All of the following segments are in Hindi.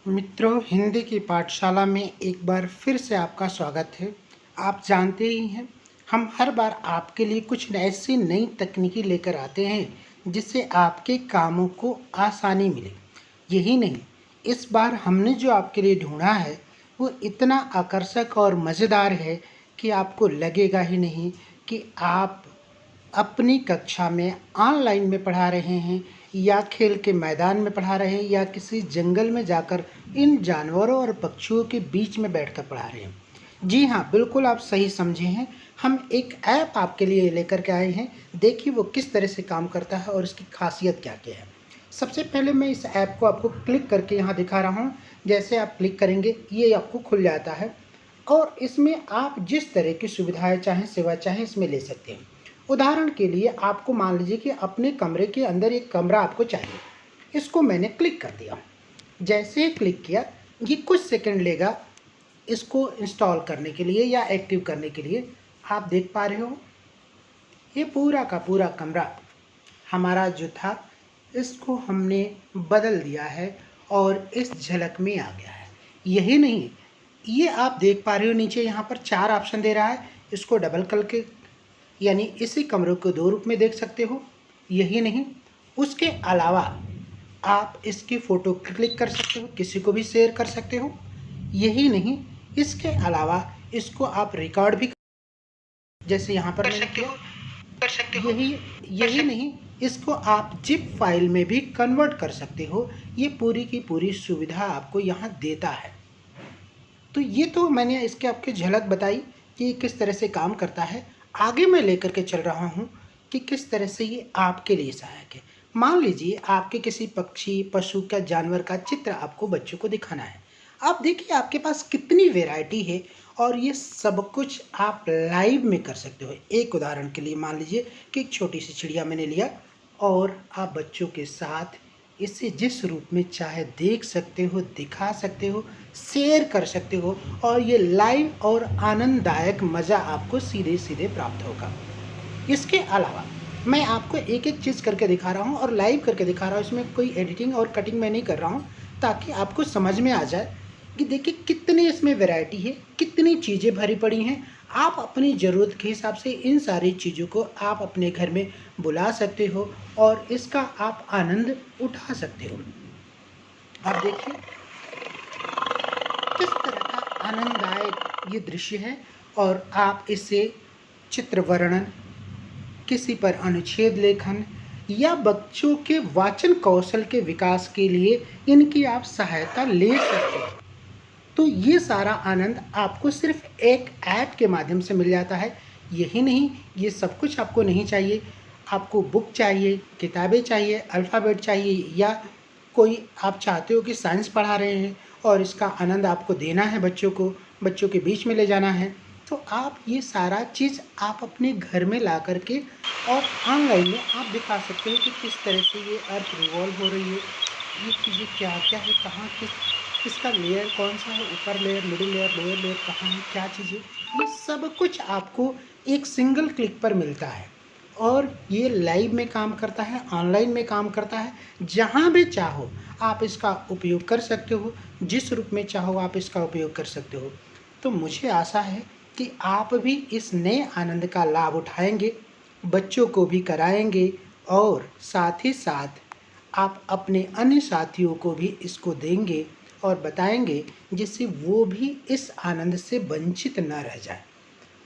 मित्रों, हिंदी की पाठशाला में एक बार फिर से आपका स्वागत है। आप जानते ही हैं, हम हर बार आपके लिए कुछ ऐसी नई तकनीकी लेकर आते हैं जिससे आपके कामों को आसानी मिले। यही नहीं, इस बार हमने जो आपके लिए ढूंढा है वो इतना आकर्षक और मज़ेदार है कि आपको लगेगा ही नहीं कि आप अपनी कक्षा में ऑनलाइन में पढ़ा रहे हैं या खेल के मैदान में पढ़ा रहे हैं या किसी जंगल में जाकर इन जानवरों और पक्षियों के बीच में बैठकर पढ़ा रहे हैं। जी हाँ, बिल्कुल आप सही समझे हैं। हम एक ऐप आपके लिए लेकर के आए हैं। देखिए वो किस तरह से काम करता है और इसकी खासियत क्या क्या है। सबसे पहले मैं इस ऐप को आपको क्लिक करके यहाँ दिखा रहा हूँ। जैसे आप क्लिक करेंगे ये आपको खुल जाता है और इसमें आप जिस तरह की सुविधाएं चाहें, सेवा चाहें, इसमें ले सकते हैं। उदाहरण के लिए आपको मान लीजिए कि अपने कमरे के अंदर एक कमरा आपको चाहिए। इसको मैंने क्लिक कर दिया। जैसे ही क्लिक किया, ये कुछ सेकंड लेगा इसको इंस्टॉल करने के लिए या एक्टिव करने के लिए। आप देख पा रहे हो, ये पूरा का पूरा कमरा हमारा जो था इसको हमने बदल दिया है और इस झलक में आ गया है। यही नहीं, ये आप देख पा रहे हो नीचे यहाँ पर 4 ऑप्शन दे रहा है। इसको डबल करके यानी इसी कमरे को 2 रूप में देख सकते हो। यही नहीं, उसके अलावा आप इसकी फ़ोटो क्लिक कर सकते हो, किसी को भी शेयर कर सकते हो। यही नहीं, इसके अलावा इसको आप रिकॉर्ड भी जैसे यहाँ पर मैंने किया। यही यही नहीं, इसको आप जिप फाइल में भी कन्वर्ट कर सकते हो। ये पूरी की पूरी सुविधा आपको यहाँ देता है। तो ये तो मैंने इसके आपके झलक बताई कि ये किस तरह से काम करता है। आगे मैं लेकर के चल रहा हूँ कि किस तरह से ये आपके लिए सहायक है। मान लीजिए आपके किसी पक्षी, पशु का, जानवर का चित्र आपको बच्चों को दिखाना है। आप देखिए आपके पास कितनी वैरायटी है और ये सब कुछ आप लाइव में कर सकते हो। एक उदाहरण के लिए मान लीजिए कि एक छोटी सी चिड़िया मैंने लिया और आप बच्चों के साथ इसे जिस रूप में चाहे देख सकते हो, दिखा सकते हो, शेयर कर सकते हो और ये लाइव और आनंददायक मज़ा आपको सीधे सीधे प्राप्त होगा। इसके अलावा मैं आपको एक एक चीज़ करके दिखा रहा हूँ और लाइव करके दिखा रहा हूँ। इसमें कोई एडिटिंग और कटिंग मैं नहीं कर रहा हूँ, ताकि आपको समझ में आ जाए कि देखिए कितनी इसमें वैरायटी है, कितनी चीज़ें भरी पड़ी हैं। आप अपनी ज़रूरत के हिसाब से इन सारी चीज़ों को आप अपने घर में बुला सकते हो और इसका आप आनंद उठा सकते हो। आप देखिए किस तरह का आनंददायक ये दृश्य है और आप इसे चित्र वर्णन, किसी पर अनुच्छेद लेखन या बच्चों के वाचन कौशल के विकास के लिए इनकी आप सहायता ले सकते हो। तो ये सारा आनंद आपको सिर्फ एक ऐप के माध्यम से मिल जाता है। यही नहीं, ये सब कुछ आपको नहीं चाहिए। आपको बुक चाहिए, किताबें चाहिए, अल्फ़ाबेट चाहिए या कोई आप चाहते हो कि साइंस पढ़ा रहे हैं और इसका आनंद आपको देना है बच्चों को, बच्चों के बीच में ले जाना है, तो आप ये सारा चीज़ आप अपने घर में ला कर के और ऑनलाइन में आप दिखा सकते हो कि किस तरह से ये अर्थ रिवॉल्व हो रही है, ये चीज़ें क्या-क्या है, कहाँ किसका लेयर कौन सा है, ऊपर layer, middle layer, lower layer कहाँ है, क्या चीज़ है, ये सब कुछ आपको एक सिंगल क्लिक पर मिलता है। और ये लाइव में काम करता है, ऑनलाइन में काम करता है। जहाँ भी चाहो आप इसका उपयोग कर सकते हो, जिस रूप में चाहो आप इसका उपयोग कर सकते हो। तो मुझे आशा है कि आप भी इस नए आनंद का लाभ उठाएँगे, बच्चों को भी कराएँगे और साथ ही साथ आप अपने अन्य साथियों को भी इसको देंगे और बताएँगे, जिससे वो भी इस आनंद से वंचित ना रह जाए।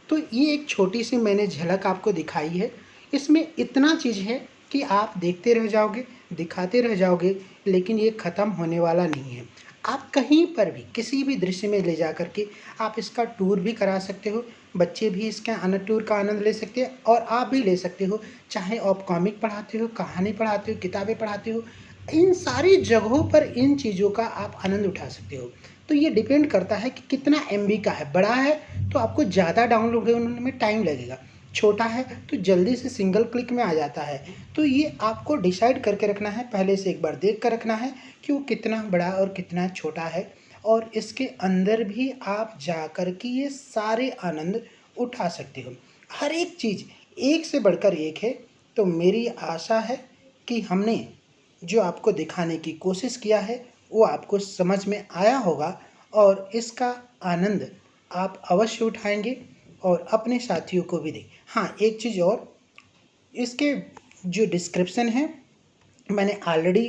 तो ये एक छोटी-सी मैंने झलक आपको दिखाई है। इसमें इतना चीज़ है कि आप देखते रह जाओगे, दिखाते रह जाओगे, लेकिन ये ख़त्म होने वाला नहीं है। आप कहीं पर भी, किसी भी दृश्य में ले जा कर के आप इसका टूर भी करा सकते हो। बच्चे भी इसके टूर का आनंद ले सकते हैं और आप भी ले सकते हो। चाहे आप कॉमिक पढ़ाते हो, कहानी पढ़ाते हो, किताबें पढ़ाते हो, इन सारी जगहों पर इन चीज़ों का आप आनंद उठा सकते हो। तो ये डिपेंड करता है कि कितना एमबी का है। बड़ा है तो आपको ज़्यादा डाउनलोड होने में टाइम लगेगा, छोटा है तो जल्दी से सिंगल क्लिक में आ जाता है। तो ये आपको डिसाइड करके रखना है, पहले से एक बार देख कर रखना है कि वो कितना बड़ा और कितना छोटा है और इसके अंदर भी आप जा कर के ये सारे आनंद उठा सकते हो। हर एक चीज़ एक से बढ़कर एक है। तो मेरी आशा है कि हमने जो आपको दिखाने की कोशिश किया है वो आपको समझ में आया होगा और इसका आनंद आप अवश्य उठाएंगे और अपने साथियों को भी दें। हाँ, एक चीज़ और, इसके जो डिस्क्रिप्शन है मैंने ऑलरेडी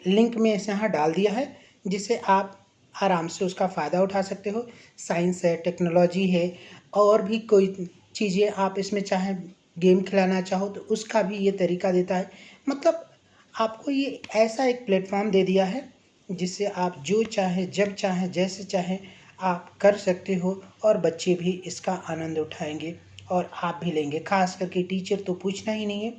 लिंक में इसे यहाँ डाल दिया है, जिसे आप आराम से उसका फ़ायदा उठा सकते हो। साइंस है, टेक्नोलॉजी है, और भी कोई चीज़ें आप इसमें चाहें गेम खिलाना चाहो तो उसका भी ये तरीका देता है। मतलब आपको ये ऐसा एक प्लेटफॉर्म दे दिया है जिससे आप जो चाहें, जब चाहें, जैसे चाहें आप कर सकते हो, और बच्चे भी इसका आनंद उठाएंगे और आप भी लेंगे। खास करके टीचर तो पूछना ही नहीं है,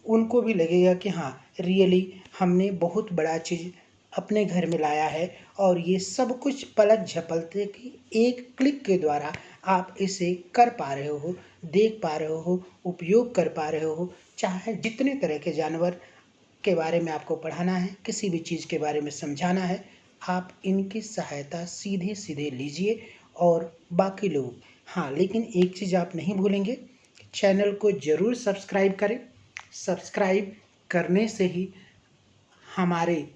उनको भी लगेगा कि हाँ, रियली हमने बहुत बड़ा चीज़ अपने घर में लाया है, और ये सब कुछ पलक झपकते की एक क्लिक के द्वारा आप इसे कर पा रहे हो, देख पा रहे हो, उपयोग कर पा रहे हो। चाहे जितने तरह के जानवर के बारे में आपको पढ़ाना है, किसी भी चीज़ के बारे में समझाना है, आप इनकी सहायता सीधे सीधे लीजिए। और बाकी लोग, हाँ, लेकिन एक चीज़ आप नहीं भूलेंगे, चैनल को ज़रूर सब्सक्राइब करें। सब्सक्राइब करने से ही हमारे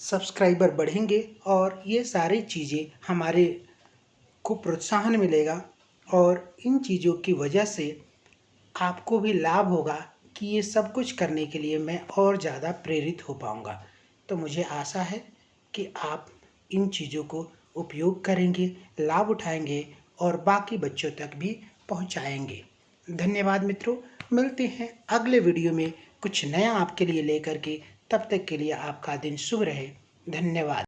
सब्सक्राइबर बढ़ेंगे और ये सारी चीज़ें हमारे को प्रोत्साहन मिलेगा, और इन चीज़ों की वजह से आपको भी लाभ होगा कि ये सब कुछ करने के लिए मैं और ज़्यादा प्रेरित हो पाऊँगा। तो मुझे आशा है कि आप इन चीज़ों को उपयोग करेंगे, लाभ उठाएंगे और बाकी बच्चों तक भी पहुँचाएंगे। धन्यवाद मित्रों, मिलते हैं अगले वीडियो में कुछ नया आपके लिए लेकर के। तब तक के लिए आपका दिन शुभ रहे। धन्यवाद।